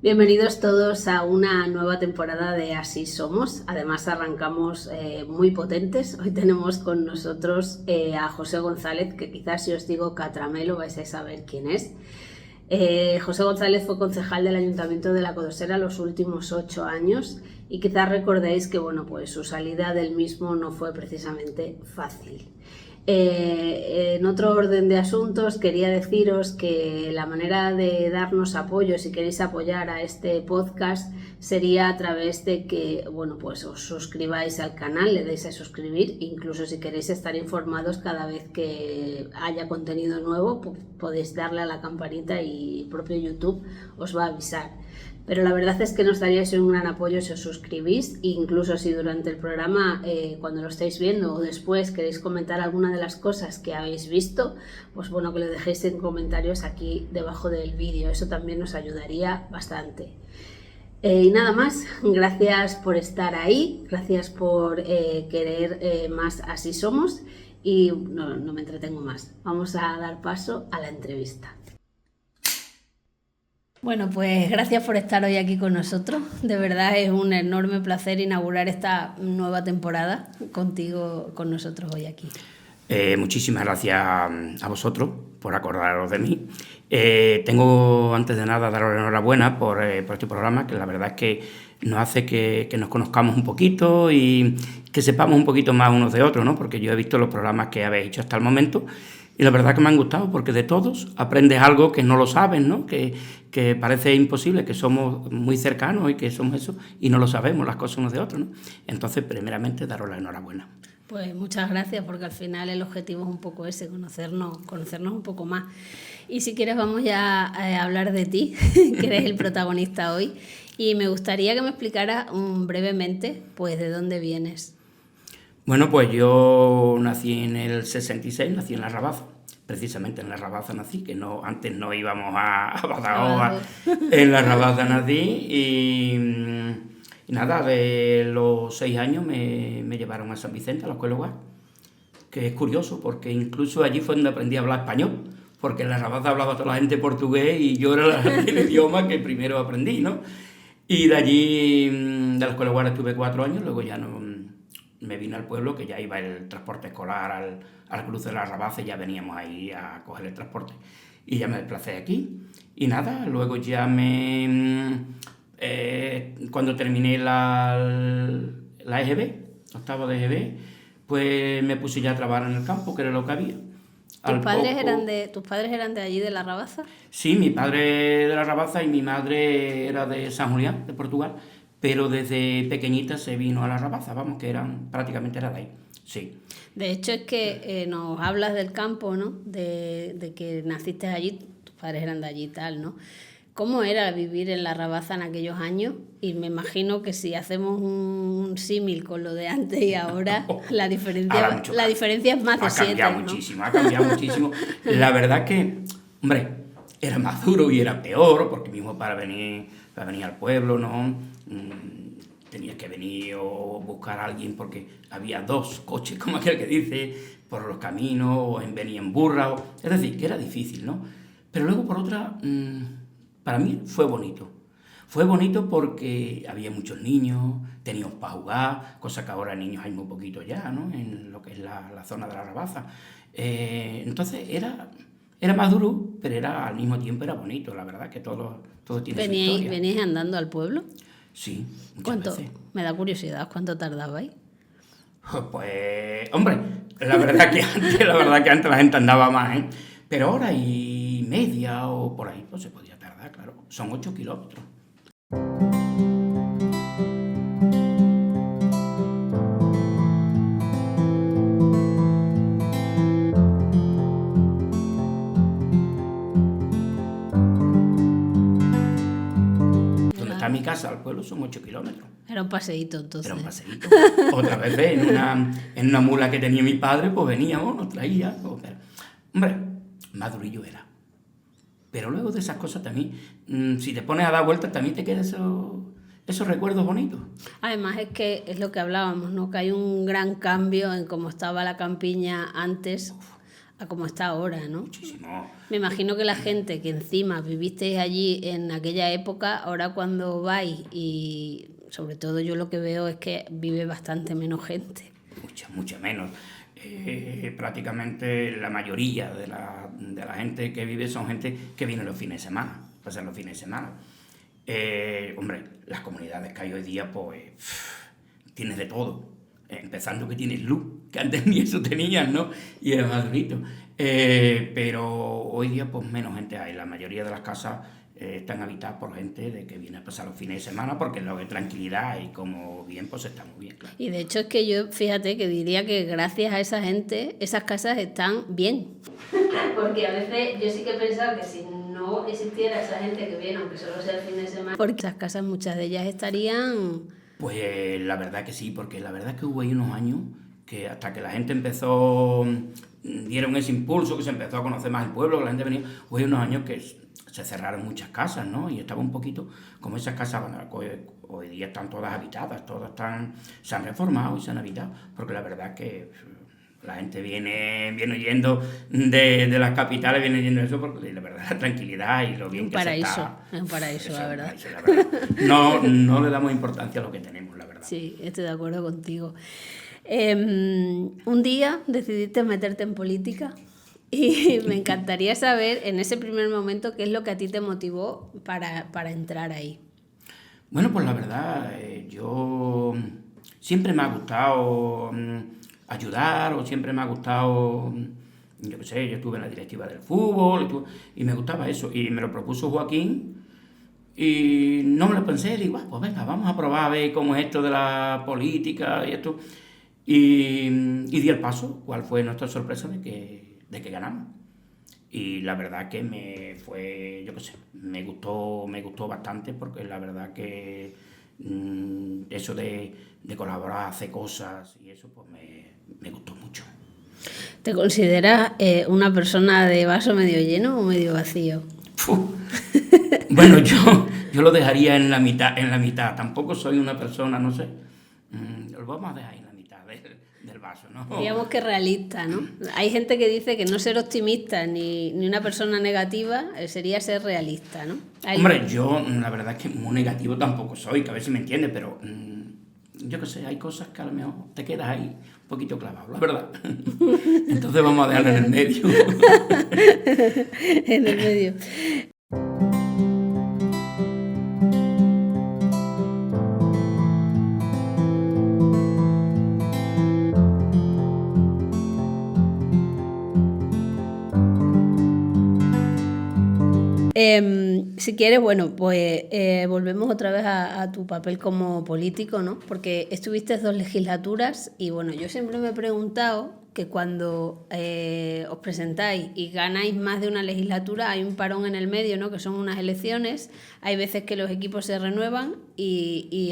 Bienvenidos todos a una nueva temporada de Así Somos. Además arrancamos muy potentes. Hoy tenemos con nosotros a José González, que quizás si os digo Catramelo vais a saber quién es. José González fue concejal del Ayuntamiento de La Codosera los últimos 8 años y quizás recordéis que pues su salida del mismo no fue precisamente fácil. En otro orden de asuntos, quería deciros que la manera de darnos apoyo, si queréis apoyar a este podcast, sería a través de que pues os suscribáis al canal, le deis a suscribir, incluso si queréis estar informados cada vez que haya contenido nuevo, pues podéis darle a la campanita y el propio YouTube os va a avisar. Pero la verdad es que nos daríais un gran apoyo si os suscribís, incluso si durante el programa, cuando lo estáis viendo o después queréis comentar alguna de las cosas que habéis visto, pues que lo dejéis en comentarios aquí debajo del vídeo, eso también nos ayudaría bastante. Y nada más, gracias por estar ahí, gracias por querer más Así Somos y no me entretengo más, vamos a dar paso a la entrevista. Bueno, pues gracias por estar hoy aquí con nosotros. De verdad es un enorme placer inaugurar esta nueva temporada contigo, con nosotros hoy aquí. Muchísimas gracias a vosotros por acordaros de mí. Tengo antes de nada daros la enhorabuena por este programa, que la verdad es que nos hace que nos conozcamos un poquito y que sepamos un poquito más unos de otros, ¿no? Porque yo he visto los programas que habéis hecho hasta el momento y la verdad que me han gustado, porque de todos aprendes algo que no lo sabes, ¿no? Que parece imposible, que somos muy cercanos y que somos eso, y no lo sabemos las cosas unos de otros, ¿no? Entonces, primeramente, daros la enhorabuena. Pues muchas gracias, porque al final el objetivo es un poco ese, conocernos un poco más. Y si quieres vamos ya a hablar de ti, que eres el protagonista hoy, y me gustaría que me explicaras brevemente, pues, de dónde vienes. Bueno, pues yo nací en el 66, nací en La Rabaza, precisamente en La Rabaza nací, que antes no íbamos a Badajoz, en La Rabaza nací y nada, de los 6 años me llevaron a San Vicente, a la escuela hogar, que es curioso porque incluso allí fue donde aprendí a hablar español, porque en La Rabaza hablaba toda la gente portugués y yo era el idioma que primero aprendí, ¿no? Y de allí, de la escuela hogar estuve 4 años, luego ya no... Me vine al pueblo, que ya iba el transporte escolar al cruce de La Rabaza y ya veníamos ahí a coger el transporte. Y ya me desplacé aquí. Y nada, luego ya cuando terminé la EGB, octavo de EGB, pues me puse ya a trabajar en el campo, que era lo que había. ¿Tus padres eran de allí, de La Rabaza? Sí, mi padre de La Rabaza y mi madre era de San Julián, de Portugal. Pero desde pequeñita se vino a La Rabaza, vamos, que prácticamente era de ahí, sí. De hecho es que nos hablas del campo, ¿no? De que naciste allí, tus padres eran de allí y tal, ¿no? ¿Cómo era vivir en La Rabaza en aquellos años? Y me imagino que si hacemos un símil con lo de antes y ahora, la diferencia es más de 7, ¿no? Ha cambiado muchísimo. La verdad que, hombre, era más duro y era peor, porque mismo para venir al pueblo, ¿no? Tenías que venir o buscar a alguien porque había 2 coches, como aquel que dice, por los caminos, o venir en burra, es decir, que era difícil, ¿no? Pero luego, por otra, para mí fue bonito. Fue bonito porque había muchos niños, teníamos para jugar, cosa que ahora niños hay muy poquitos ya, ¿no? En lo que es la zona de La Rabaza. Entonces era más duro, pero al mismo tiempo era bonito, la verdad, que todo tiene su historia. ¿Veníais andando al pueblo? Sí, ¿Cuánto? Veces. Me da curiosidad, ¿cuánto tardabais? Pues, hombre, la verdad que antes la gente andaba más, ¿eh? Pero 1.5 horas o por ahí, pues se podía tardar, claro. Son 8 kilómetros. A mi casa al pueblo son 8 kilómetros. Era un paseíto, entonces. Era un paseíto. Otra vez en una mula que tenía mi padre, pues veníamos, nos traía. Hombre, más durillo era. Pero luego de esas cosas también, si te pones a dar vueltas, también te quedan esos recuerdos bonitos. Además es que es lo que hablábamos, ¿no? Que hay un gran cambio en cómo estaba la campiña antes a como está ahora, ¿no? Muchísimo. Me imagino que la gente que encima vivisteis allí en aquella época, ahora cuando vais, y sobre todo yo lo que veo es que vive bastante menos gente. Mucha menos. Prácticamente la mayoría de la gente que vive son gente que viene los fines de semana, pasan los fines de semana. Hombre, las comunidades que hay hoy día, pues, tienes de todo. Empezando que tienes luz, que antes ni eso tenías, ¿no? Y es más bonito. Pero hoy día, pues, menos gente hay. La mayoría de las casas están habitadas por gente de que viene a pasar los fines de semana porque es lo de tranquilidad y como bien, pues está muy bien, claro. Y de hecho es que yo, fíjate, que diría que gracias a esa gente, esas casas están bien. Porque a veces yo sí que he pensado que si no existiera esa gente que viene, aunque solo sea el fin de semana, porque esas casas, muchas de ellas estarían... Pues la verdad que sí, porque la verdad es que hubo ahí unos años que hasta que la gente empezó, dieron ese impulso, que se empezó a conocer más el pueblo, que la gente venía, hubo ahí unos años que se cerraron muchas casas, ¿no? Y estaba un poquito como esas casas, bueno, hoy día están todas habitadas, se han reformado y se han habitado, porque la verdad es que la gente viene yendo de las capitales, viene yendo eso, porque la verdad la tranquilidad y lo bien que se está... Es un paraíso, la verdad. No le damos importancia a lo que tenemos, la verdad. Sí, estoy de acuerdo contigo. Un día decidiste meterte en política y me encantaría saber en ese primer momento qué es lo que a ti te motivó para entrar ahí. Bueno, pues la verdad, yo siempre me ha gustado ayudar, o siempre me ha gustado, yo qué sé, yo estuve en la directiva del fútbol y me gustaba eso, y me lo propuso Joaquín y no me lo pensé, digo, pues venga, vamos a probar a ver cómo es esto de la política y esto, y di el paso. ¿Cuál fue nuestra sorpresa de que ganamos? Y la verdad que me gustó bastante, porque la verdad que eso de colaborar, hacer cosas y eso, pues me gustó mucho. ¿Te consideras una persona de vaso medio lleno o medio vacío? Bueno, yo lo dejaría en la mitad. Tampoco soy una persona, no sé, lo vamos a dejar en la mitad del vaso, ¿no? Digamos que realista, ¿no? Hay gente que dice que no ser optimista ni una persona negativa sería ser realista, ¿no? Hombre, yo la verdad es que muy negativo tampoco soy, que a ver si me entiendes, pero yo qué sé, hay cosas que a lo mejor te quedas ahí un poquito clavado, la verdad. Entonces vamos a dejarlo en el medio. En el medio. Si quieres, bueno, pues volvemos otra vez a tu papel como político, ¿no? Porque estuviste 2 legislaturas y bueno, yo siempre me he preguntado que cuando os presentáis y ganáis más de una legislatura hay un parón en el medio, ¿no? Que son unas elecciones, hay veces que los equipos se renuevan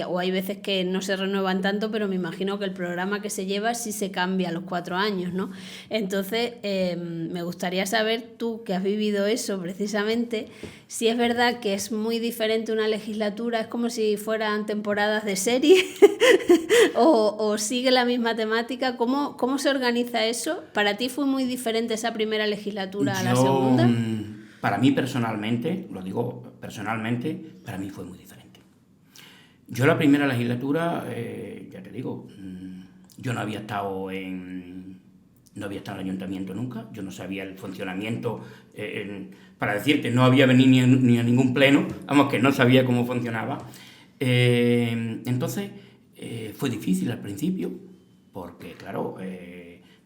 o hay veces que no se renuevan tanto, pero me imagino que el programa que se lleva sí se cambia a los 4 años, ¿no? Entonces, me gustaría saber, tú que has vivido eso precisamente, si es verdad que es muy diferente una legislatura, es como si fueran temporadas de serie o sigue la misma temática. ¿Cómo se organiza eso? ¿Para ti fue muy diferente esa primera legislatura a la segunda? Para mí personalmente, lo digo personalmente, para mí fue muy diferente. Yo la primera legislatura, ya te digo, yo no había estado en el ayuntamiento nunca, yo no sabía el funcionamiento, para decirte, no había venido ni a ningún pleno, vamos, que no sabía cómo funcionaba. Entonces, fue difícil al principio, porque claro,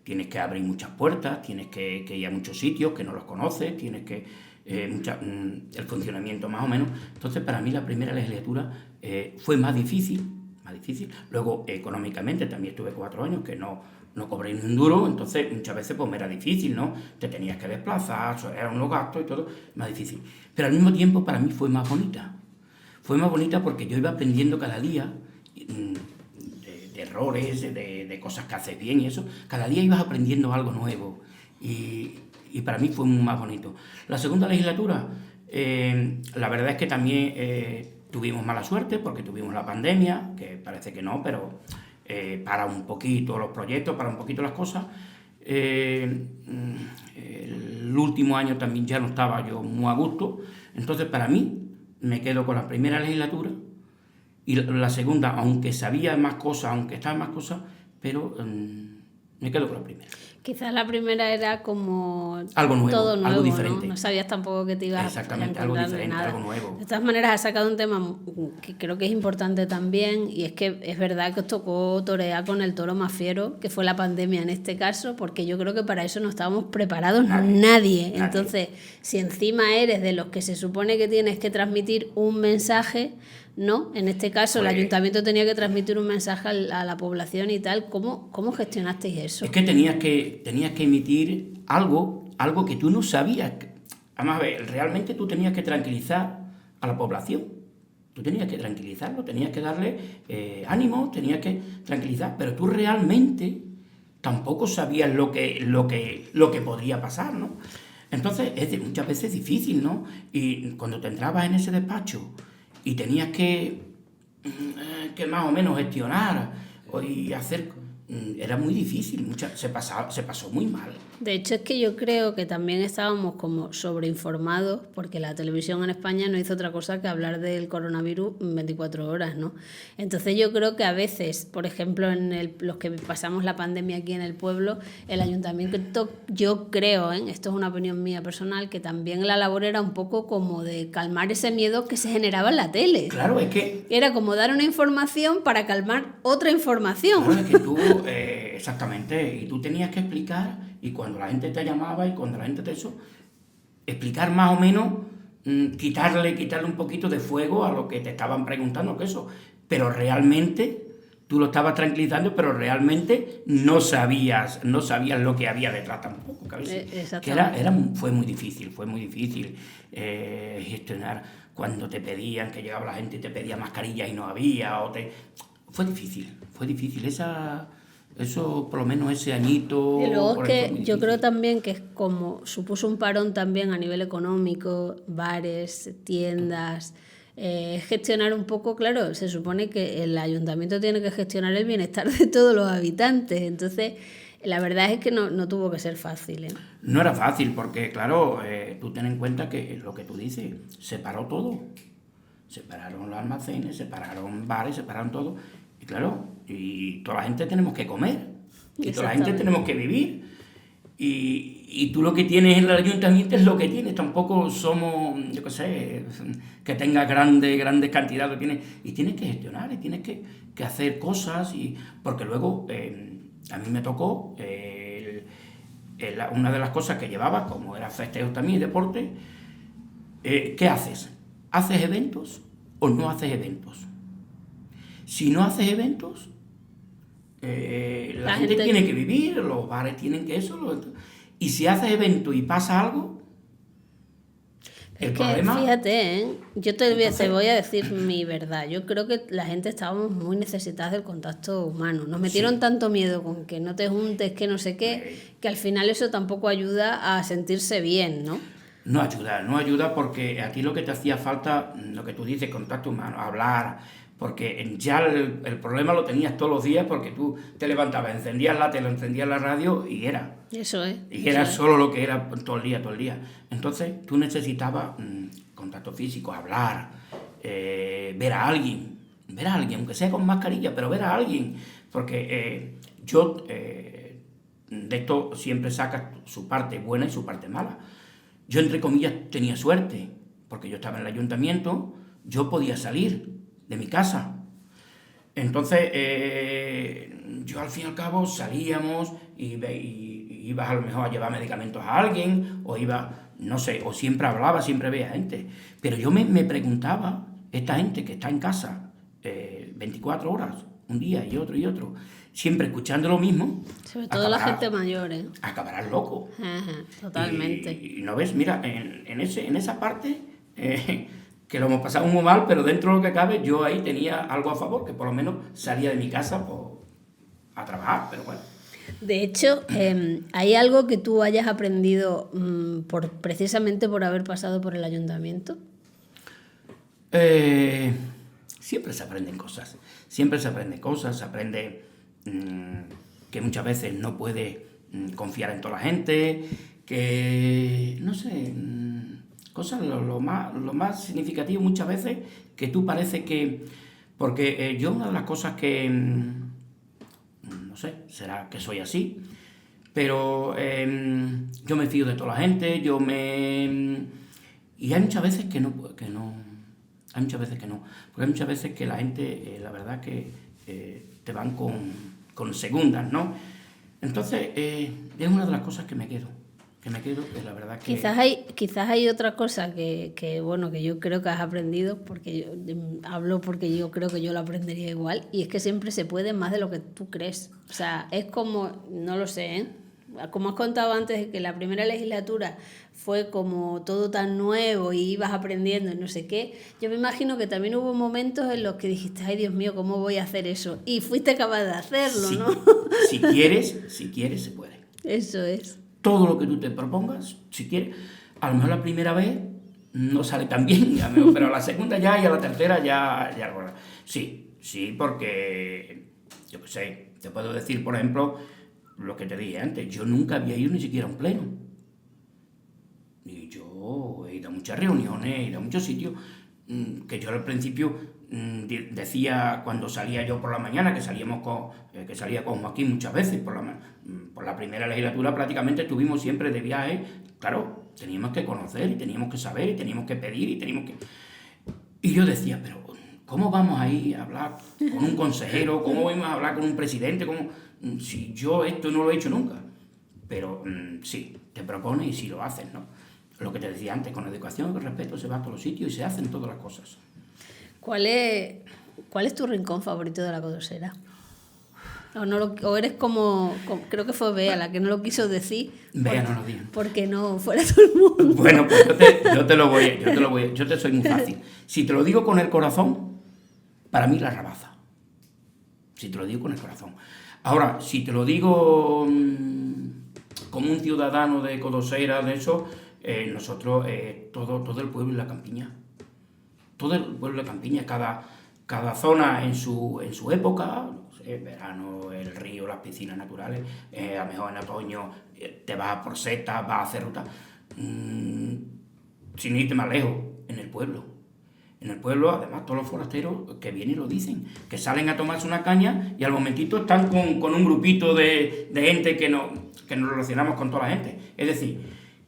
tienes que abrir muchas puertas, tienes que ir a muchos sitios que no los conoces, tienes que el funcionamiento más o menos. Entonces, para mí la primera legislatura fue más difícil. Luego, económicamente, también estuve 4 años que no cobré ni un duro, entonces muchas veces pues me era difícil, ¿no? Te tenías que desplazar, eran unos gastos y todo, más difícil. Pero al mismo tiempo para mí fue más bonita. Fue más bonita porque yo iba aprendiendo cada día de errores, de cosas que haces bien y eso. Cada día ibas aprendiendo algo nuevo y para mí fue más bonito. La segunda legislatura, la verdad es que también tuvimos mala suerte porque tuvimos la pandemia, que parece que no, pero para un poquito los proyectos, para un poquito las cosas. el último año también ya no estaba yo muy a gusto. Entonces, para mí, me quedo con la primera legislatura y la segunda, aunque sabía más cosas, aunque estaba más cosas, pero me quedo con la primera. Quizás la primera era como algo nuevo, todo nuevo, algo diferente. ¿no? No sabías tampoco que te ibas Exactamente, a algo encontrar diferente, nada. algo nuevo. De todas maneras, has sacado un tema que creo que es importante también, y es que es verdad que os tocó torear con el toro más fiero, que fue la pandemia en este caso, porque yo creo que para eso no estábamos preparados nadie. Entonces, si encima eres de los que se supone que tienes que transmitir un mensaje, ¿no? En este caso, el ayuntamiento tenía que transmitir un mensaje a la población y tal. ¿Cómo gestionasteis eso? Es que tenías que emitir algo que tú no sabías. Además, realmente tú tenías que tranquilizar a la población. Tú tenías que tranquilizarlo, tenías que darle ánimo, tenías que tranquilizar, pero tú realmente tampoco sabías lo que podría pasar, ¿no? Entonces, muchas veces difícil, ¿no? Y cuando te entrabas en ese despacho y tenías que más o menos gestionar y hacer, era muy difícil, se pasó muy mal. De hecho, es que yo creo que también estábamos como sobreinformados, porque la televisión en España no hizo otra cosa que hablar del coronavirus 24 horas, ¿no? Entonces yo creo que a veces, por ejemplo, los que pasamos la pandemia aquí en el pueblo, el ayuntamiento, yo creo, esto es una opinión mía personal, que también la labor era un poco como de calmar ese miedo que se generaba en la tele. Claro, es que... Era como dar una información para calmar otra información. Claro, es que tú, exactamente, y tú tenías que explicar, y cuando la gente te llamaba y cuando la gente te eso, explicar más o menos, quitarle un poquito de fuego a lo que te estaban preguntando, que eso, pero realmente tú lo estabas tranquilizando, pero realmente no sabías lo que había detrás tampoco, fue muy difícil gestionar cuando te pedían, que llegaba la gente y te pedía mascarillas y no había, fue difícil, eso, por lo menos ese añito... Y luego es que yo creo también que es como supuso un parón también a nivel económico, bares, tiendas, gestionar un poco, claro, se supone que el ayuntamiento tiene que gestionar el bienestar de todos los habitantes, entonces la verdad es que no tuvo que ser fácil. No era fácil porque, claro, tú ten en cuenta que lo que tú dices, se paró todo, separaron los almacenes, separaron bares, separaron todo. Y claro, y toda la gente tenemos que comer, y toda la gente tenemos que vivir, y tú lo que tienes en el ayuntamiento es lo que tienes, tampoco somos, yo qué sé, que tengas grandes cantidades, y tienes que gestionar, y tienes que hacer cosas, porque luego a mí me tocó, una de las cosas que llevaba, como era festejos también y deporte, ¿qué haces? ¿Haces eventos o no haces eventos? Si no haces eventos, la gente tiene que vivir, los bares tienen que eso. Y si haces eventos y pasa algo, el problema... Fíjate, yo te voy a decir mi verdad. Yo creo que la gente estábamos muy necesitadas del contacto humano. Nos metieron tanto miedo con que no te juntes, que no sé qué, que al final eso tampoco ayuda a sentirse bien, ¿no? No ayuda porque a ti lo que te hacía falta, lo que tú dices, contacto humano, hablar, porque ya el problema lo tenías todos los días porque tú te levantabas, encendías la tele, encendías la radio y era. Eso es. Y era solo lo que era todo el día. Entonces tú necesitabas contacto físico, hablar, ver a alguien, aunque sea con mascarilla, pero ver a alguien, porque de esto siempre sacas su parte buena y su parte mala. Yo, entre comillas, tenía suerte, porque yo estaba en el ayuntamiento, yo podía salir de mi casa. Entonces, yo al fin y al cabo salíamos y ibas a lo mejor a llevar medicamentos a alguien, o no sé, o siempre hablaba, siempre veía gente. Pero yo me preguntaba, esta gente que está en casa 24 horas, un día y otro, siempre escuchando lo mismo. Sobre todo la gente mayor, Acabarás loco. Ajá, totalmente. Y no ves, mira, en esa parte, que lo hemos pasado muy mal, pero dentro de lo que cabe, yo ahí tenía algo a favor, que por lo menos salía de mi casa a trabajar, pero bueno. De hecho, ¿hay algo que tú hayas aprendido precisamente por haber pasado por el ayuntamiento? Siempre se aprenden cosas, se aprende que muchas veces no puedes confiar en toda la gente, que, no sé, cosas lo más significativo muchas veces, que tú parece que... Porque yo una de las cosas que, no sé, será que soy así, pero yo me fío de toda la gente, y hay muchas veces que no, hay muchas veces que no, porque hay muchas veces que la gente, la verdad que te van con segundas, ¿no? Entonces, es una de las cosas que me quedo, la verdad que... Quizás hay otra cosa bueno, que yo creo que has aprendido, porque hablo porque yo creo que yo lo aprendería igual, y es que siempre se puede más de lo que tú crees. O sea, es como, no lo sé, ¿eh? Como has contado antes, que la primera legislatura fue como todo tan nuevo y ibas aprendiendo y no sé qué, yo me imagino que también hubo momentos en los que dijiste, ay Dios mío, ¿cómo voy a hacer eso? Y fuiste capaz de hacerlo, Sí, ¿no? Si quieres, se puede. Eso es. Todo lo que tú te propongas, si quieres, a lo mejor la primera vez no sale tan bien, pero a la segunda ya y a la tercera ya. Sí, porque, yo qué sé, te puedo decir, por ejemplo, lo que te dije antes, yo nunca había ido ni siquiera a un pleno. Y yo he ido a muchas reuniones, he ido a muchos sitios, que yo al principio decía, cuando salía yo por la mañana, que salía con Joaquín muchas veces, por la primera legislatura prácticamente estuvimos siempre de viaje, claro, teníamos que conocer y teníamos que saber y teníamos que pedir y teníamos que... Y yo decía, pero ¿cómo vamos a ir a hablar con un consejero? ¿Cómo vamos a hablar con un presidente? Si yo esto no lo he hecho nunca. Pero sí, te propones y sí lo haces, ¿no? Lo que te decía antes, con educación, con respeto, se va a todos los sitios y se hacen todas las cosas. ¿Cuál es tu rincón favorito de la Codosera? O eres como, creo que fue Bea la que no lo quiso decir. Bea no lo dijo. Porque no fuera todo el mundo. Bueno, pues yo te soy muy fácil. Si te lo digo con el corazón, para mí la Rabaza. Si te lo digo con el corazón. Ahora, si te lo digo como un ciudadano de Codosera, de eso, nosotros, todo el pueblo y la campiña. Todo el pueblo y la campiña, cada zona en su época, no sé, verano, el río, las piscinas naturales, a lo mejor en otoño te vas a Porceta, vas a hacer ruta, sin irte más lejos, en el pueblo. En el pueblo, además, todos los forasteros que vienen y lo dicen, que salen a tomarse una caña y al momentito están con un grupito de gente que nos relacionamos con toda la gente. Es decir,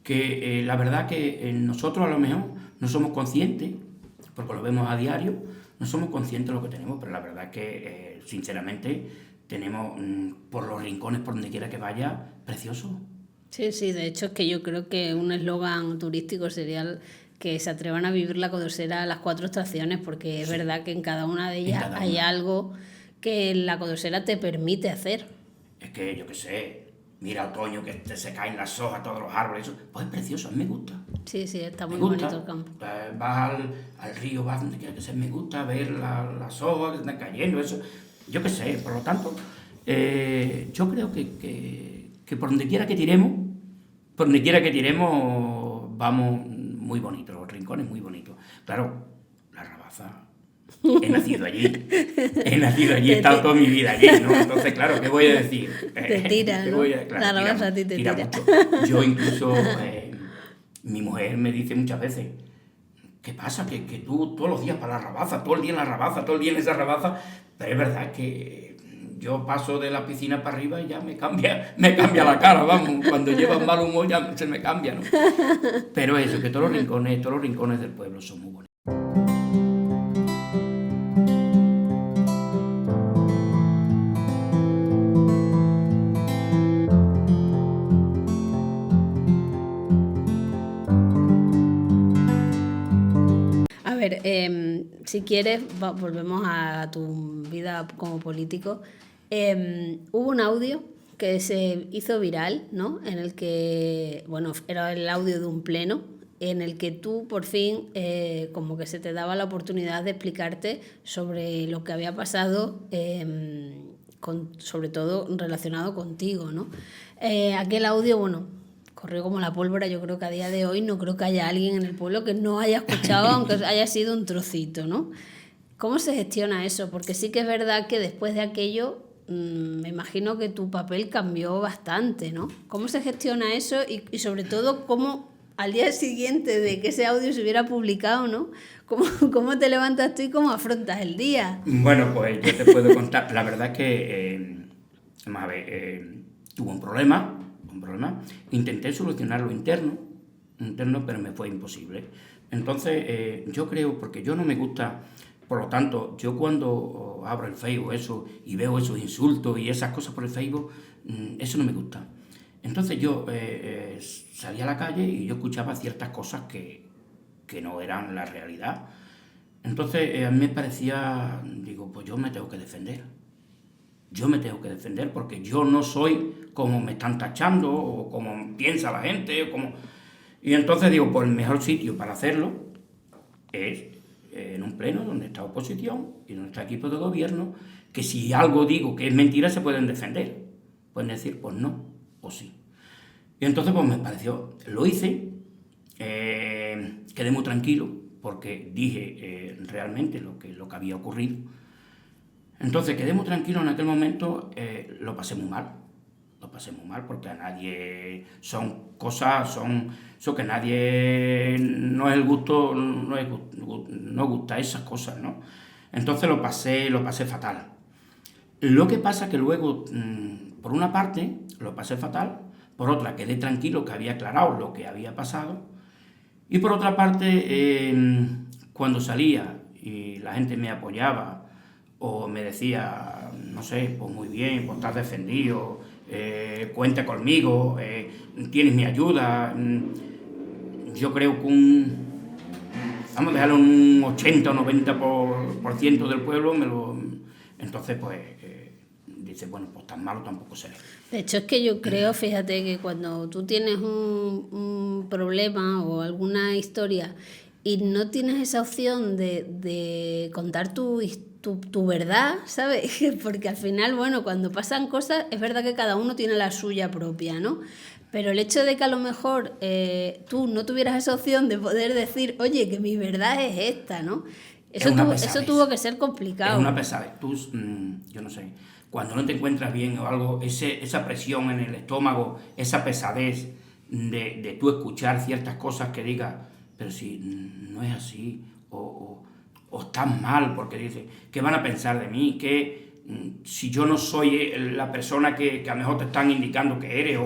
que la verdad que nosotros a lo mejor no somos conscientes, porque lo vemos a diario, no somos conscientes de lo que tenemos, pero la verdad es que, sinceramente, tenemos por los rincones, por donde quiera que vaya, precioso. Sí, de hecho es que yo creo que un eslogan turístico sería que se atrevan a vivir la Codosera a las 4 estaciones, porque es verdad que en cada una de ellas hay algo que la Codosera te permite hacer. Es que, yo qué sé, mira otoño, que se caen las hojas, todos los árboles, eso, pues es precioso, a mí me gusta. Sí, está muy bonito el campo. Vas al río, vas donde quiera que sea, me gusta ver las hojas que están cayendo, eso, yo qué sé, por lo tanto, yo creo que por donde quiera que tiremos, vamos muy bonitos, los rincones muy bonitos. Claro, la Rabaza, he nacido allí, he estado toda mi vida allí, ¿no? Entonces, claro, ¿qué voy a decir? Te tira, ¿no? La Rabaza a ti te tira. Mucho. Yo incluso, mi mujer me dice muchas veces, ¿qué pasa? Que tú todos los días para la Rabaza, todo el día en la Rabaza, todo el día en esa Rabaza, pero es verdad que yo paso de la piscina para arriba y ya me cambia la cara, vamos, cuando lleva mal humor ya se me cambia, ¿no? Pero eso, que todos los rincones del pueblo son muy bonitos. A ver, si quieres, volvemos a tu vida como político. Hubo un audio que se hizo viral, ¿no? En el que, bueno, era el audio de un pleno, en el que tú por fin como que se te daba la oportunidad de explicarte sobre lo que había pasado, sobre todo relacionado contigo, ¿no? Aquel audio, bueno, corrió como la pólvora. Yo creo que a día de hoy no creo que haya alguien en el pueblo que no haya escuchado, aunque haya sido un trocito, ¿no? ¿Cómo se gestiona eso? Porque sí que es verdad que después de aquello me imagino que tu papel cambió bastante, ¿no? ¿Cómo se gestiona eso y sobre todo cómo al día siguiente de que ese audio se hubiera publicado, ¿no? ¿Cómo te levantas tú y cómo afrontas el día? Bueno, pues yo te puedo contar. La verdad es que, vamos a ver, tuve un problema. Intenté solucionarlo interno, pero me fue imposible. Entonces, yo creo, porque yo no me gusta, por lo tanto, yo cuando abro el Facebook eso y veo esos insultos y esas cosas por el Facebook, eso no me gusta. Entonces yo salía a la calle y yo escuchaba ciertas cosas que no eran la realidad. Entonces a mí me parecía, digo, pues yo me tengo que defender. Yo me tengo que defender porque yo no soy como me están tachando o como piensa la gente. Y entonces digo, pues el mejor sitio para hacerlo es en un pleno donde está oposición y donde está equipo de gobierno, que si algo digo que es mentira se pueden defender. Pueden decir, pues no, o sí. Y entonces pues me pareció, lo hice, quedé muy tranquilo porque dije realmente lo que había ocurrido. Entonces quedé muy tranquilo en aquel momento, lo pasé muy mal porque a nadie eso que nadie no es el gusto, no gusta esas cosas, ¿no? Entonces lo pasé fatal. Lo que pasa que luego, por una parte, lo pasé fatal, por otra quedé tranquilo que había aclarado lo que había pasado, y por otra parte, cuando salía y la gente me apoyaba o me decía, no sé, pues muy bien, pues estás defendido, cuenta conmigo, tienes mi ayuda, yo creo que vamos a dejarlo un 80 o 90% del pueblo entonces pues dice, bueno, pues tan malo tampoco seré. De hecho, es que yo creo, fíjate, que cuando tú tienes un problema o alguna historia y no tienes esa opción de contar tu verdad, ¿sabes? Porque al final, bueno, cuando pasan cosas, es verdad que cada uno tiene la suya propia, ¿no? Pero el hecho de que a lo mejor tú no tuvieras esa opción de poder decir, oye, que mi verdad es esta, ¿no? Eso tuvo que ser complicado. Es una pesadez. Tú, yo no sé, cuando no te encuentras bien o algo, esa presión en el estómago, esa pesadez de tú escuchar ciertas cosas que digas, pero si no es así, o estás mal, porque dices, ¿qué van a pensar de mí? Que si yo no soy la persona que a lo mejor te están indicando que eres,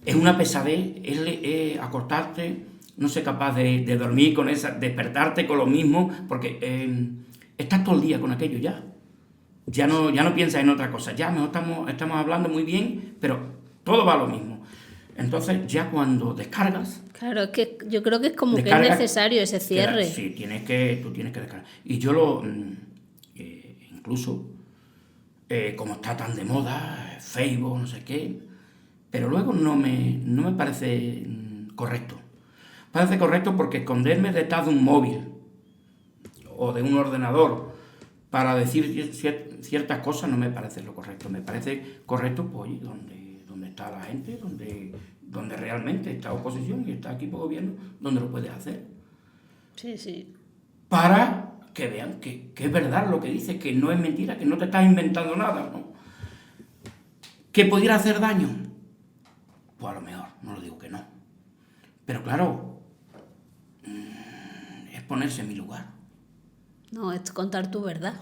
es una pesadez, es acostarte, no ser capaz de dormir con esa, despertarte con lo mismo, porque estás todo el día con aquello ya. Ya no piensas en otra cosa, ya mejor estamos hablando muy bien, pero todo va a lo mismo. Entonces ya cuando descargas... Claro, es que yo creo que es como que es necesario ese cierre. Sí, tú tienes que descargar. Y yo incluso, como está tan de moda, Facebook, no sé qué, pero luego no me parece correcto. Parece correcto porque esconderme detrás de un móvil o de un ordenador para decir ciertas cosas no me parece lo correcto. Me parece correcto pues donde está la gente, donde realmente está oposición y está equipo de gobierno, donde lo puedes hacer. Sí, sí. Para que vean que es verdad lo que dices, que no es mentira, que no te estás inventando nada, ¿no? ¿Que pudiera hacer daño? Pues a lo mejor, no lo digo que no. Pero claro, es ponerse en mi lugar. No, es contar tu verdad.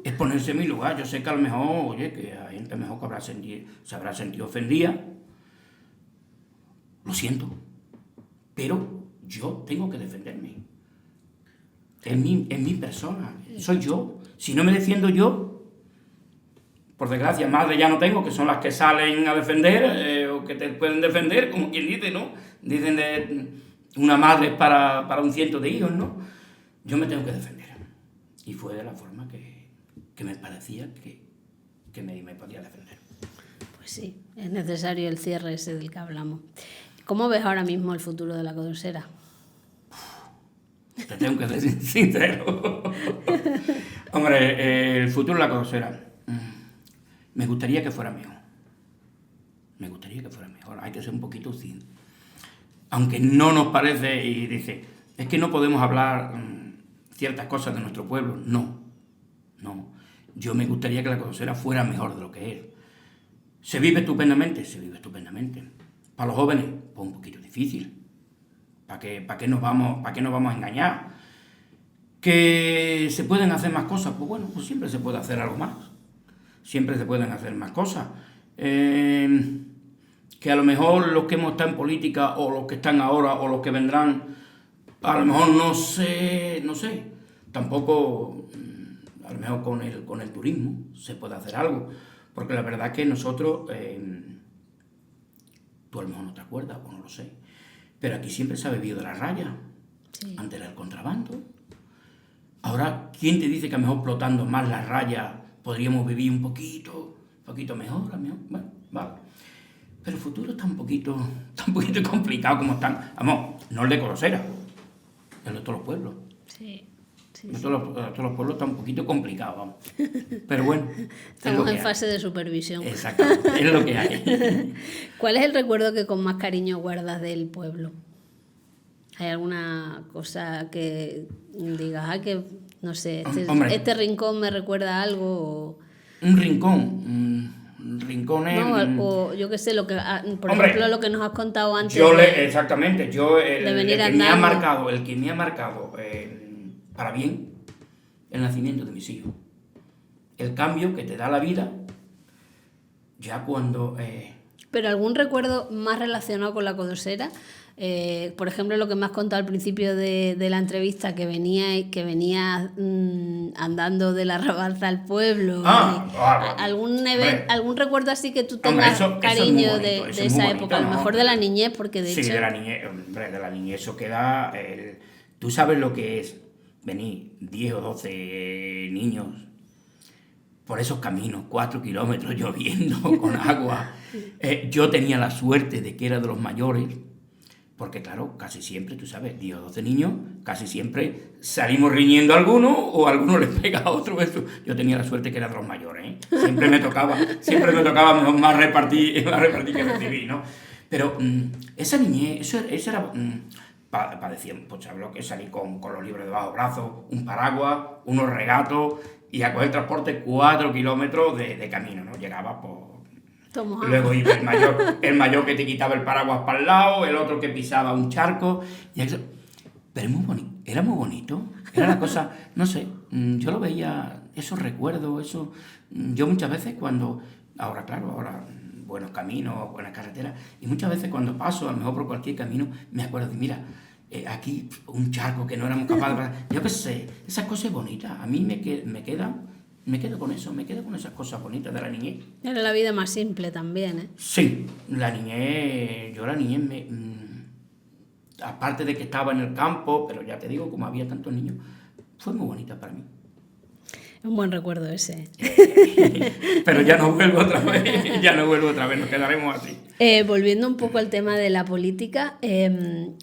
Es ponerse en mi lugar. Yo sé que a lo mejor, oye, que hay gente mejor que se habrá sentido ofendida. Lo siento. Pero yo tengo que defenderme. Es mi persona. Soy yo. Si no me defiendo yo, por desgracia, madre ya no tengo, que son las que salen a defender, o que te pueden defender, como quien dice, ¿no? Dicen de una madre para un ciento de hijos, ¿no? Yo me tengo que defender. Y fue de la forma que me parecía que me podía defender. Pues sí, es necesario el cierre ese del que hablamos. ¿Cómo ves ahora mismo el futuro de la Codosera? Te tengo que decir sincero. Hombre, el futuro de la Codosera, me gustaría que fuera mejor. Hay que ser un poquito aunque no nos parece, y dice, es que no podemos hablar ciertas cosas de nuestro pueblo. No. yo me gustaría que la Codosera fuera mejor de lo que es. ¿Se vive estupendamente? Se vive estupendamente. Para los jóvenes, pues un poquito difícil. ¿Para qué nos vamos a engañar? ¿Que se pueden hacer más cosas? Pues bueno, pues siempre se puede hacer algo más. Siempre se pueden hacer más cosas. Que a lo mejor los que hemos estado en política, o los que están ahora, o los que vendrán, a lo mejor no sé. Tampoco, a lo mejor con el turismo se puede hacer algo. Porque la verdad que nosotros, tú a lo mejor no te acuerdas, o no lo sé, pero aquí siempre se ha bebido de la raya. Sí. Antes era el contrabando. Ahora, ¿quién te dice que a lo mejor explotando más la raya podríamos vivir un poquito mejor? Bueno, vale. Pero el futuro está un poquito complicado como están. Vamos, no el de Codosera, el de todos los pueblos. Sí. Todos los pueblos está un poquito complicado, vamos. Pero bueno. Estamos en fase de supervisión. Exactamente, es lo que hay. ¿Cuál es el recuerdo que con más cariño guardas del pueblo? ¿Hay alguna cosa que digas, que no sé, este rincón me recuerda a algo? Un rincón es... No, o yo qué sé, por ejemplo, lo que nos has contado antes. Exactamente, el que me ha marcado para bien, el nacimiento de mis hijos. El cambio que te da la vida, ya cuando... ¿Pero algún recuerdo más relacionado con la Codosera? Por ejemplo, lo que me has contado al principio de la entrevista, que venía andando de la Rabaza al pueblo. ¿Algún recuerdo así que tú tengas cariño de esa época? A lo mejor de la niñez, porque de hecho... Sí, de la niñez, eso queda... Tú sabes lo que es venir 10 o 12 niños por esos caminos, 4 kilómetros lloviendo, con agua. Yo tenía la suerte de que era de los mayores, porque claro, casi siempre, tú sabes, 10 o 12 niños, casi siempre salimos riñendo a alguno, o a alguno les pega a otro. Eso. Yo tenía la suerte que era de los mayores, ¿eh? Siempre me tocaba mejor más repartir que recibir, ¿no? Pero esa niñez, eso era... Padecían, pues sabes lo que salir con los libros debajo del brazo, un paraguas, unos regatos, y a coger transporte 4 kilómetros de camino, ¿no? Llegaba, pues... Luego iba el mayor que te quitaba el paraguas para el lado, el otro que pisaba un charco, y eso. Pero era muy bonito, era la cosa, no sé, yo lo veía, esos recuerdos, eso... Yo muchas veces ahora buenos caminos, buenas carreteras, y muchas veces cuando paso, a lo mejor por cualquier camino, me acuerdo de, mira, aquí un charco que no éramos capaces de pasar. Yo qué sé, esas cosas bonitas, a mí me quedo con eso, me quedo con esas cosas bonitas de la niñez. Era la vida más simple también, ¿eh? Sí, la niñez, aparte de que estaba en el campo, pero ya te digo, como había tantos niños, fue muy bonita para mí. Un buen recuerdo ese. Pero ya no vuelvo otra vez, nos quedaremos así. Volviendo un poco al tema de la política,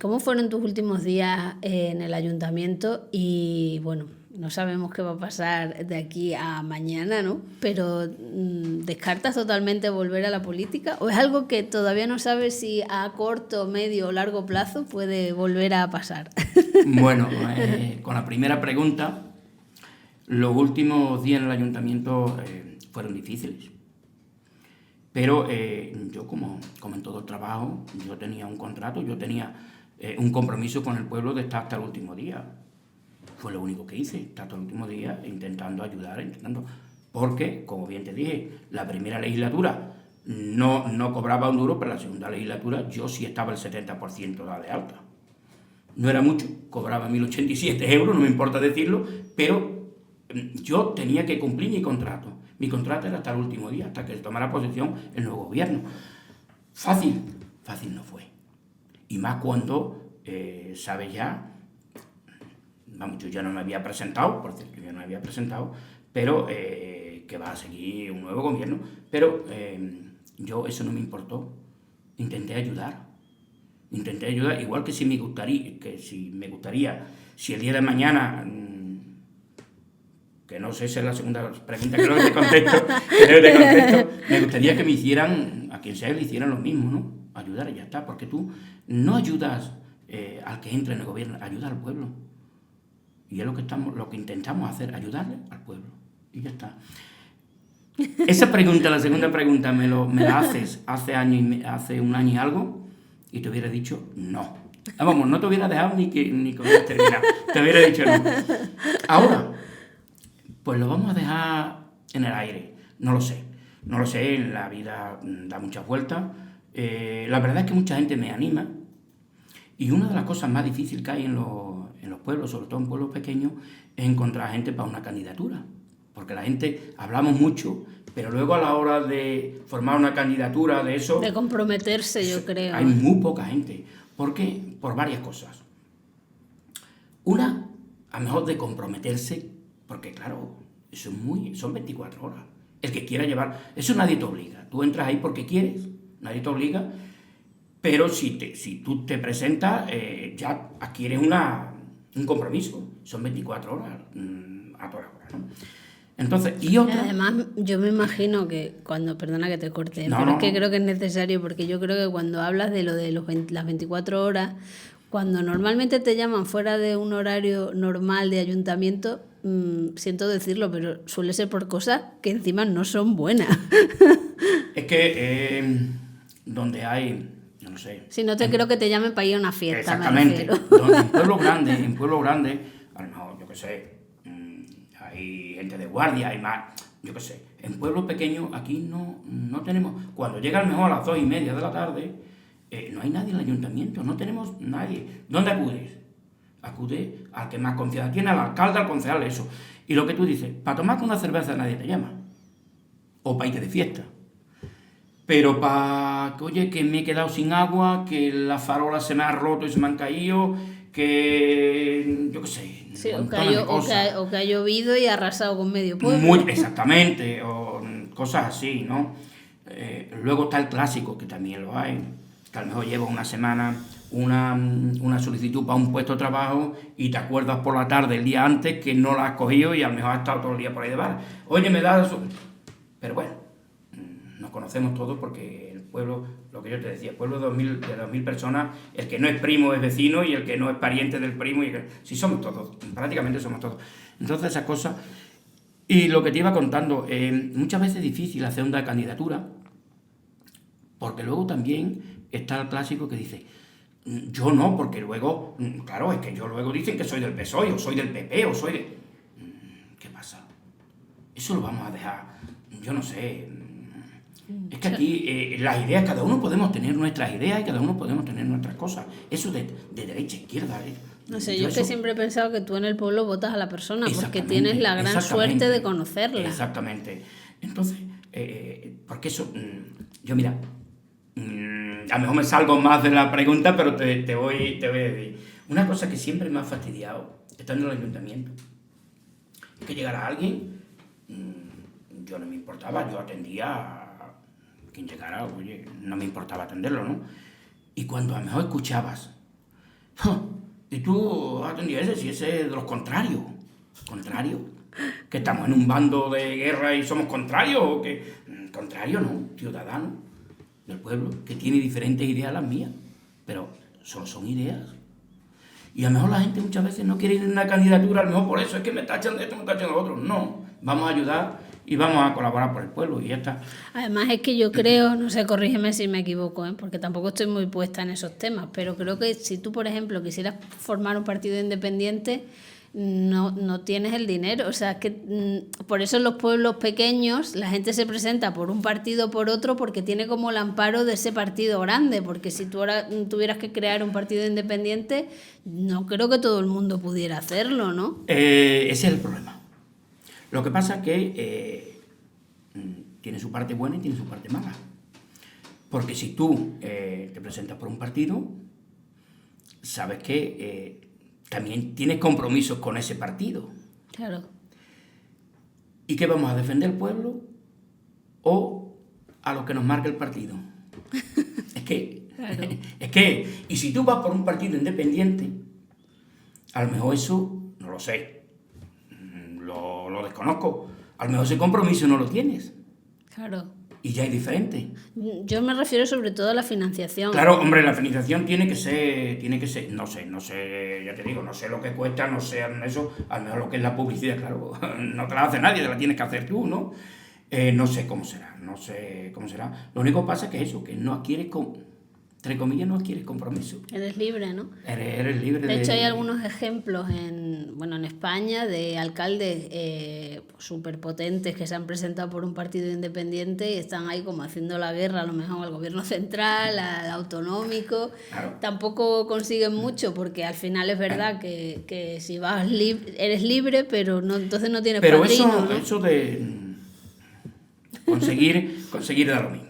¿cómo fueron tus últimos días en el ayuntamiento? Y bueno, no sabemos qué va a pasar de aquí a mañana, ¿no? Pero ¿descartas totalmente volver a la política? ¿O es algo que todavía no sabes si a corto, medio o largo plazo puede volver a pasar? Bueno, con la primera pregunta... Los últimos días en el ayuntamiento fueron difíciles, pero yo como en todo trabajo, yo tenía un contrato, yo tenía un compromiso con el pueblo de estar hasta el último día. Fue lo único que hice, estar hasta el último día intentando ayudar, porque, como bien te dije, la primera legislatura no cobraba un duro, pero la segunda legislatura yo sí estaba el 70% de alta. No era mucho, cobraba 1.087 euros, no me importa decirlo, pero... yo tenía que cumplir mi contrato. Mi contrato era hasta el último día, hasta que se tomara posesión el nuevo gobierno. Fácil no fue. Y más cuando, sabes ya, vamos, yo ya no me había presentado, por cierto, pero que va a seguir un nuevo gobierno. Pero yo eso no me importó. Intenté ayudar, igual que si me gustaría, si el día de mañana... que no sé si es la segunda pregunta que no te contesto, me gustaría que me hicieran, a quien sea, le hicieran lo mismo, ¿no? Ayudar y ya está, porque tú no ayudas al que entre en el gobierno, ayuda al pueblo. Y es lo que intentamos hacer, ayudarle al pueblo. Y ya está. Esa pregunta, la segunda pregunta, me la haces hace un año y algo, y te hubiera dicho no. Vamos, no te hubiera dejado ni que hubieras terminado. Te hubiera dicho no. Ahora, pues lo vamos a dejar en el aire. No lo sé. No lo sé, la vida da muchas vueltas. La verdad es que mucha gente me anima. Y una de las cosas más difíciles que hay en los pueblos, sobre todo en pueblos pequeños, es encontrar gente para una candidatura. Porque la gente, hablamos mucho, pero luego a la hora de formar una candidatura de eso... De comprometerse, yo creo. Hay muy poca gente. ¿Por qué? Por varias cosas. Una, a lo mejor de comprometerse, porque claro, son 24 horas. El que quiera llevar... Eso nadie te obliga. Tú entras ahí porque quieres, nadie te obliga, pero si tú te presentas, ya adquieres un compromiso. Son 24 horas a toda hora, ¿no? Entonces, y otra... Además, yo me imagino que cuando... Perdona que te corte, pero es que creo que es necesario, porque yo creo que cuando hablas de lo de las 24 horas, cuando normalmente te llaman fuera de un horario normal de ayuntamiento, siento decirlo, pero suele ser por cosas que encima no son buenas. Es que donde hay... No sé. Si no te creo que te llamen para ir a una fiesta. Exactamente. En pueblos grandes, a lo mejor, yo qué sé, hay gente de guardia, hay más, yo qué sé. En pueblos pequeños aquí no tenemos... Cuando llega a lo mejor a las 2:30 de la tarde, no hay nadie en el ayuntamiento, no tenemos nadie. ¿Dónde acudes? Acude al que más confianza tiene, al alcalde, al concejal, eso. Y lo que tú dices, para tomarte una cerveza nadie te llama. O para irte de fiesta. Pero para que, oye, que me he quedado sin agua, que la farola se me ha roto y se me han caído, que yo qué sé. Sí, o que ha llovido y ha arrasado con medio pueblo. Muy exactamente, o cosas así, ¿no? Luego está el clásico, que también lo hay, que a lo mejor lleva una semana una solicitud para un puesto de trabajo y te acuerdas por la tarde, el día antes, que no la has cogido y a lo mejor has estado todo el día por ahí de bar. Oye, me das... Pero bueno, nos conocemos todos porque el pueblo, lo que yo te decía, el pueblo de 2.000 personas, el que no es primo es vecino y el que no es pariente del primo, si somos todos, prácticamente somos todos. Entonces esas cosas, y lo que te iba contando, muchas veces es difícil hacer una candidatura, porque luego también está el clásico que dice, yo no, porque luego, claro, es que yo luego dicen que soy del PSOE, o soy del PP, o soy de... ¿Qué pasa? Eso lo vamos a dejar, yo no sé... Es que aquí las ideas, cada uno podemos tener nuestras ideas y cada uno podemos tener nuestras cosas. Eso de derecha a izquierda. No sé, yo es que siempre he pensado que tú en el pueblo votas a la persona porque tienes la gran suerte de conocerla. Exactamente. Entonces, porque eso, yo mira, a lo mejor me salgo más de la pregunta, pero te voy a decir. Una cosa que siempre me ha fastidiado, estando en el ayuntamiento, es que llegara alguien, yo no me importaba, yo atendía a quien llegara, oye, no me importaba atenderlo, ¿no? Y cuando a lo mejor escuchabas, y tú atendías ese, si ese es de los contrarios, que estamos en un bando de guerra y somos contrarios, o que, contrario no, ciudadano del pueblo, que tiene diferentes ideas a las mías, pero solo son ideas. Y a lo mejor la gente muchas veces no quiere ir en una candidatura, a lo mejor por eso es que me tachan de esto, me tachan de otro. No, vamos a ayudar y vamos a colaborar por el pueblo y ya está. Además es que yo creo, no sé, corrígeme si me equivoco, porque tampoco estoy muy puesta en esos temas, pero creo que si tú, por ejemplo, quisieras formar un partido independiente, no tienes el dinero. O sea, es que por eso en los pueblos pequeños la gente se presenta por un partido o por otro porque tiene como el amparo de ese partido grande, porque si tú ahora tuvieras que crear un partido independiente, no creo que todo el mundo pudiera hacerlo, ¿no? Ese es el problema. Lo que pasa es que tiene su parte buena y tiene su parte mala. Porque si tú te presentas por un partido, sabes que también tienes compromisos con ese partido. Claro. ¿Y qué vamos a defender el pueblo o a lo que nos marca el partido? Claro. Es que, y si tú vas por un partido independiente, a lo mejor eso, no lo sé, lo desconozco, a lo mejor ese compromiso no lo tienes. Claro. y ya es diferente. Yo me refiero sobre todo a la financiación. Claro, hombre, la financiación tiene que ser, no sé, ya te digo, no sé lo que cuesta, no sé eso, a lo mejor lo que es la publicidad, claro, no te la hace nadie, te la tienes que hacer tú, ¿no? No sé cómo será. Lo único que pasa es que eso, que no adquieres, entre comillas, no adquieres compromiso. Eres libre, ¿no? Eres libre de hecho, hay algunos ejemplos en España de alcaldes súper potentes que se han presentado por un partido independiente y están ahí como haciendo la guerra, a lo mejor al gobierno central, al autonómico. Claro. Tampoco consiguen mucho porque al final es verdad que si vas eres libre, pero no, entonces no tienes padrino, ¿no? Eso de conseguir da lo mismo.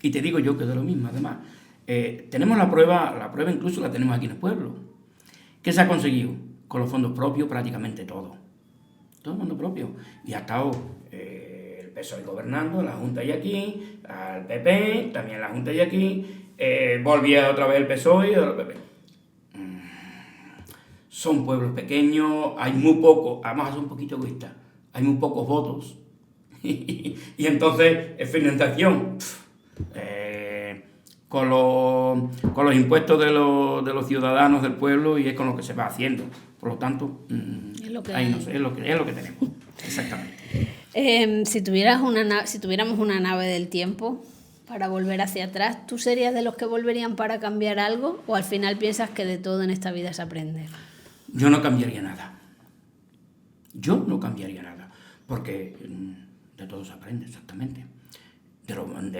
Y te digo yo que da lo mismo, además. Tenemos la prueba incluso la tenemos aquí en el pueblo. ¿Qué se ha conseguido? Con los fondos propios prácticamente todo el mundo propio. Y ha estado el PSOE gobernando, la Junta y aquí, al PP, también la Junta y aquí, volvía otra vez el PSOE y el PP. Son pueblos pequeños, hay muy pocos, vamos a ser un poquito egoístas, hay muy pocos votos. Y entonces, financiación, con los impuestos de los ciudadanos del pueblo, y es con lo que se va haciendo. Por lo tanto, ahí no sé, es lo que tenemos. Exactamente. Si tuviéramos una nave del tiempo para volver hacia atrás, ¿tú serías de los que volverían para cambiar algo? ¿O al final piensas que de todo en esta vida se aprende? Yo no cambiaría nada. Porque de todo se aprende, exactamente. De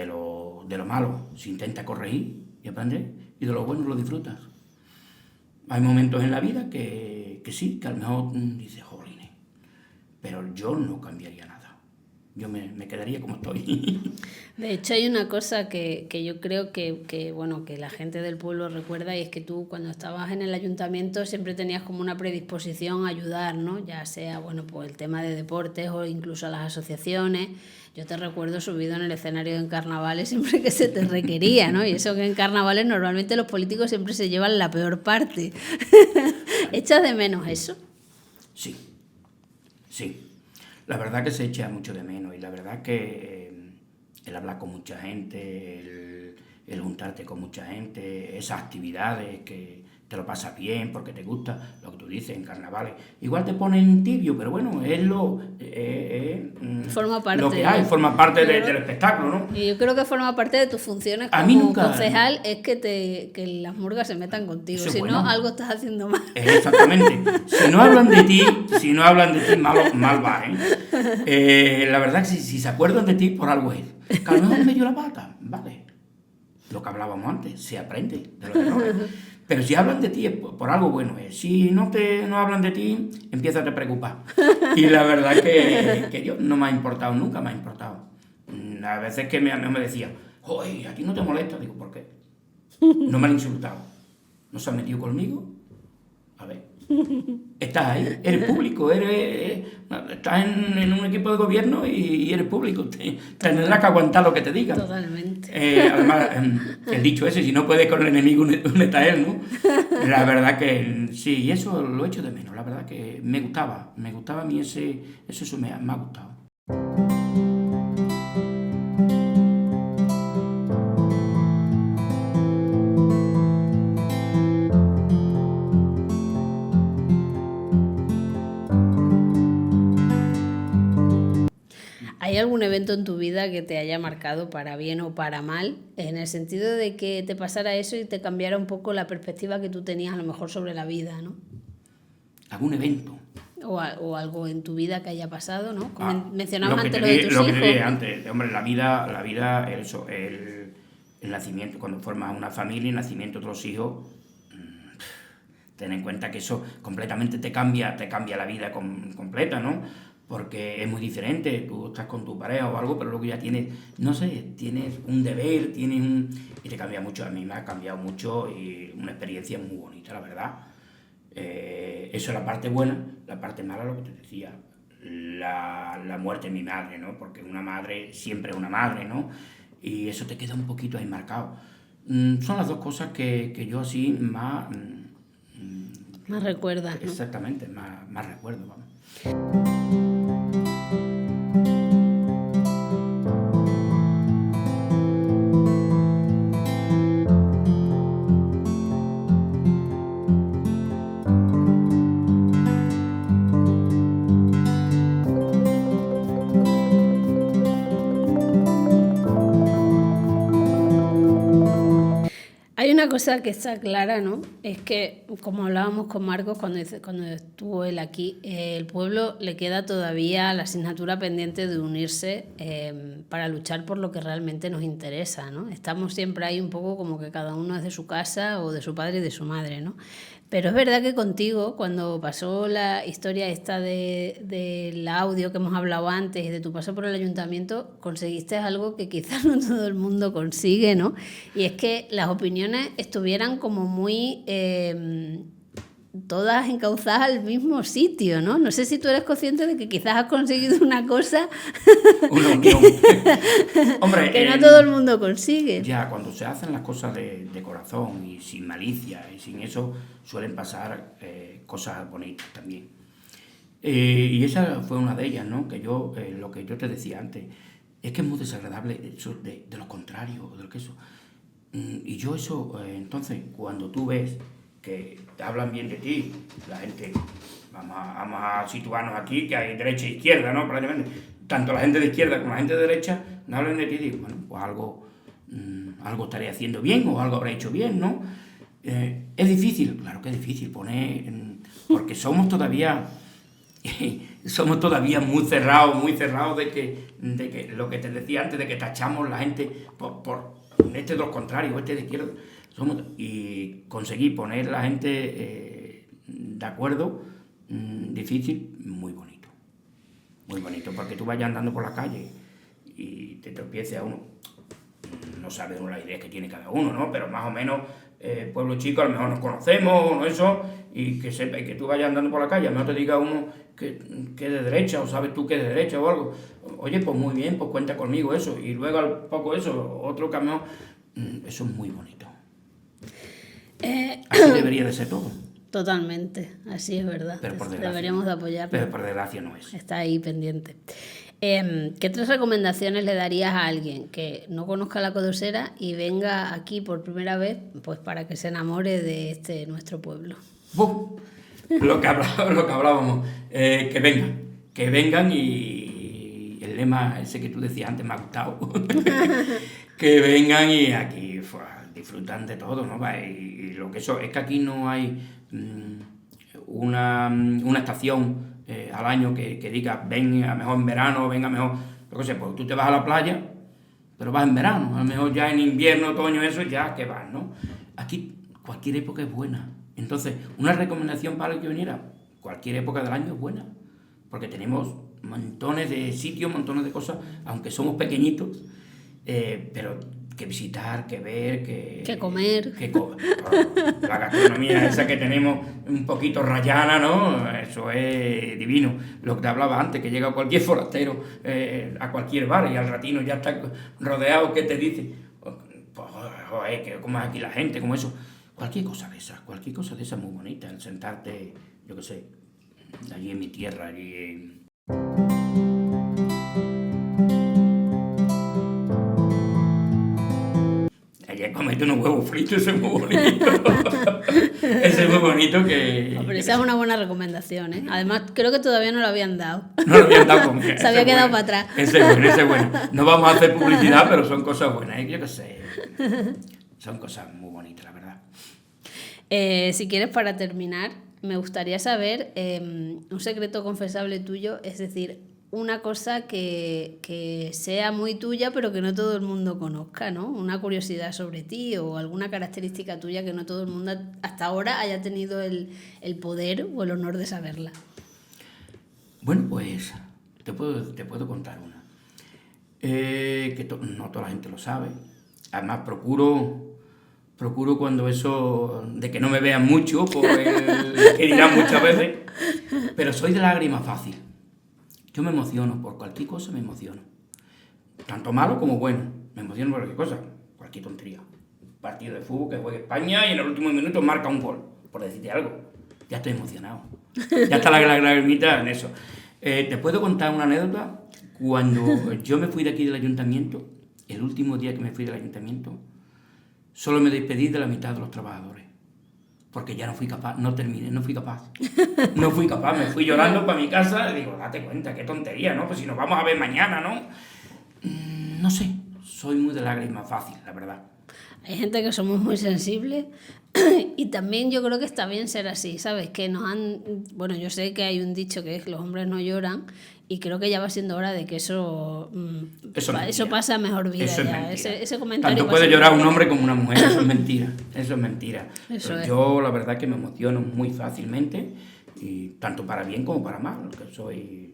lo malo se intenta corregir y aprender, y de lo bueno lo disfrutas. Hay momentos en la vida que sí, que a lo mejor dices, jolines, pero yo no cambiaría nada. Yo me quedaría como estoy. De hecho, hay una cosa que yo creo que la gente del pueblo recuerda, y es que tú, cuando estabas en el ayuntamiento, siempre tenías como una predisposición a ayudar, ¿no? Ya sea, pues el tema de deportes o incluso a las asociaciones. Yo te recuerdo subido en el escenario en carnavales siempre que se te requería, ¿no? Y eso que en carnavales normalmente los políticos siempre se llevan la peor parte. ¿Echas de menos eso? Sí. La verdad que se echa mucho de menos, y la verdad que el hablar con mucha gente, el juntarte con mucha gente, esas actividades que te lo pasas bien porque te gusta, lo que tú dices en carnavales. Igual te ponen tibio, pero bueno, es forma parte, lo que hay, forma parte del espectáculo, ¿no? Y yo creo que forma parte de tus funciones como concejal, es que las murgas se metan contigo. Si no, algo estás haciendo mal. Exactamente. Si no hablan de ti, mal va, ¿eh? La verdad que si se acuerdan de ti, por algo es. Que a lo mejor me dio la pata, vale. Lo que hablábamos antes, se aprende de los errores. Pero si hablan de ti, por algo bueno es. Si no hablan de ti, empiezas a preocupar. Y la verdad que yo no me ha importado, nunca me ha importado. A veces que me decía, oye, ¿a ti no te molesta? Digo, ¿por qué? No me han insultado. ¿No se han metido conmigo? A ver. Estás ahí, eres público, estás en un equipo de gobierno y eres público. Tendrás que aguantar lo que te digan. Totalmente. Además, el dicho ese, si no puedes con el enemigo, únete a él, ¿no? La verdad que sí, y eso lo echo de menos. La verdad que me gustaba a mí eso me ha gustado. ¿Hay algún evento en tu vida que te haya marcado para bien o para mal, en el sentido de que te pasara eso y te cambiara un poco la perspectiva que tú tenías a lo mejor sobre la vida, ¿no? ¿Algún evento? O algo en tu vida que haya pasado, ¿no? Mencionabas antes lo de tus hijos. Lo que te dije antes, hombre, la vida, eso, el nacimiento, cuando formas una familia, el nacimiento de los hijos, ten en cuenta que eso completamente te cambia la vida completa, ¿no? Porque es muy diferente, tú estás con tu pareja o algo, pero luego ya tienes un deber, y te cambia mucho. A mí me ha cambiado mucho y una experiencia muy bonita, la verdad. Eso es la parte buena. La parte mala, lo que te decía, la muerte de mi madre, ¿no? Porque una madre siempre es una madre, ¿no? Y eso te queda un poquito ahí marcado. Son las dos cosas que yo así más recuerdas, ¿no? Exactamente, más recuerdo, vamos. una cosa que está clara, ¿no? Es que, como hablábamos con Marcos cuando estuvo él aquí, el pueblo le queda todavía la asignatura pendiente de unirse para luchar por lo que realmente nos interesa, ¿no? Estamos siempre ahí un poco como que cada uno es de su casa o de su padre y de su madre, ¿no? Pero es verdad que contigo, cuando pasó la historia esta del audio que hemos hablado antes y de tu paso por el ayuntamiento, conseguiste algo que quizás no todo el mundo consigue, ¿no? Y es que las opiniones estuvieran como muy todas encauzadas al mismo sitio, ¿no? No sé si tú eres consciente de que quizás has conseguido una cosa una unión. Hombre, que no todo el mundo consigue. Ya, cuando se hacen las cosas de corazón y sin malicia y sin eso, suelen pasar cosas bonitas también. Y esa fue una de ellas, ¿no? Que yo, lo que yo te decía antes, es que es muy desagradable eso de lo contrario, de lo que eso. Y yo eso, entonces, cuando tú ves que te hablan bien de ti, la gente, vamos a situarnos aquí, que hay derecha e izquierda, ¿no? Prácticamente, tanto la gente de izquierda como la gente de derecha, no hablan de ti y digo, bueno, pues algo estaré haciendo bien o algo habré hecho bien, ¿no? Es difícil, claro que es difícil poner, porque somos todavía muy cerrados de que lo que te decía antes, de que tachamos la gente por este de los contrarios, este de izquierda. Y conseguí poner la gente de acuerdo, difícil, muy bonito. Muy bonito, porque tú vayas andando por la calle y te tropieces a uno. No sabes las ideas que tiene cada uno, ¿no? Pero más o menos, pueblo chico, a lo mejor nos conocemos, ¿no? Eso, y que sepa, y que tú vayas andando por la calle, a lo mejor te diga uno que es de derecha, o sabes tú que es de derecha o algo. Oye, pues muy bien, pues cuenta conmigo eso. Y luego al poco eso, otro camión, eso es muy bonito. Así debería de ser todo. Totalmente, así es verdad. Pero por desgracia, deberíamos de apoyar. Pero por desgracia no es. Está ahí pendiente. ¿Qué 3 recomendaciones le darías a alguien que no conozca la Codosera y venga aquí por primera vez, pues para que se enamore de nuestro pueblo? Lo que hablábamos, que vengan y el lema ese que tú decías antes me ha gustado, que vengan y aquí disfrutan de todo, ¿no? Y lo que eso es que aquí no hay una estación al año que diga venga mejor en verano, venga mejor, lo que sé, pues tú te vas a la playa, pero vas en verano, a lo mejor ya en invierno, otoño, eso ya que vas, ¿no? Aquí cualquier época es buena. Entonces, una recomendación para el que viniera, cualquier época del año es buena, porque tenemos montones de sitios, montones de cosas, aunque somos pequeñitos, pero que visitar, que ver, que comer. La gastronomía esa que tenemos un poquito rayana, ¿no? Eso es divino. Lo que te hablaba antes, que llega cualquier forastero a cualquier bar y al ratino ya está rodeado, ¿qué te dice? Pues, joder, que como es aquí la gente, como eso. Cualquier cosa de esas es muy bonita, el sentarte, yo qué sé, allí en mi tierra, allí en... Allí comete unos huevos fritos, eso es muy bonito. Ese es muy bonito que... No, pero esa es una buena recomendación, ¿eh? Además, creo que todavía no lo habían dado. No lo habían dado como que... Se había quedado para atrás. Ese es bueno. No vamos a hacer publicidad, pero son cosas buenas, yo qué sé. Son cosas muy bonitas, la verdad. Si quieres, para terminar, me gustaría saber un secreto confesable tuyo, es decir, una cosa que sea muy tuya pero que no todo el mundo conozca, ¿no? Una curiosidad sobre ti o alguna característica tuya que no todo el mundo hasta ahora haya tenido el poder o el honor de saberla. Bueno, pues te puedo contar una. Que no toda la gente lo sabe. Además, procuro cuando eso, de que no me vean mucho, pues que dirán muchas veces, pero soy de lágrima fácil. Yo me emociono, por cualquier cosa me emociono. Tanto malo como bueno. Me emociono por cualquier cosa, cualquier tontería. Un partido de fútbol que juegue España y en el último minuto marca un gol, por decirte algo. Ya estoy emocionado. Ya está la lagrimita en eso. Te puedo contar una anécdota. Cuando yo me fui de aquí del ayuntamiento, el último día que me fui del ayuntamiento, solo me despedí de la mitad de los trabajadores, porque ya no fui capaz, no fui capaz, me fui llorando para mi casa, y digo, date cuenta, qué tontería, ¿no? Pues si nos vamos a ver mañana, ¿no? No sé, soy muy de lágrimas fácil, la verdad. Hay gente que somos muy sensibles y también yo creo que está bien ser así, ¿sabes? Que bueno, yo sé que hay un dicho que es que los hombres no lloran y creo que ya va siendo hora de que eso pasa a mejor vida. Eso ya. Es mentira. Ese comentario Tanto puede llorar un hombre como una mujer, eso es mentira. Eso es mentira. Yo la verdad que me emociono muy fácilmente, y tanto para bien como para mal, que soy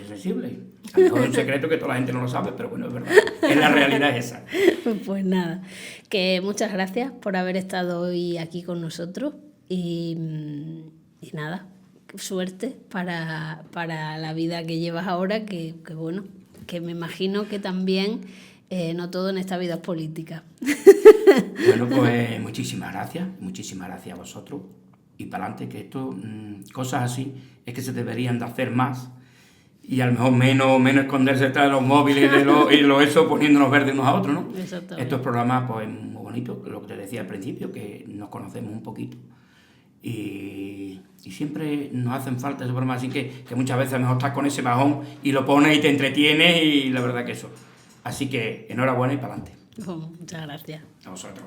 sensible. A lo mejor es un secreto que toda la gente no lo sabe, pero bueno, es verdad. Es la realidad esa. Pues nada, que muchas gracias por haber estado hoy aquí con nosotros y nada, suerte para la vida que llevas ahora, que bueno, que me imagino que también no todo en esta vida es política. Bueno, pues muchísimas gracias a vosotros. Y para adelante, que esto, cosas así, es que se deberían de hacer más, y a lo mejor menos esconderse detrás de los móviles y eso, poniéndonos verdes unos a otros, ¿no? Estos programas, pues muy bonitos, lo que te decía al principio, que nos conocemos un poquito, y siempre nos hacen falta esos programas, así que muchas veces a lo mejor estás con ese bajón y lo pones y te entretienes, y la verdad que eso. Así que enhorabuena y para adelante. Muchas gracias. A vosotros.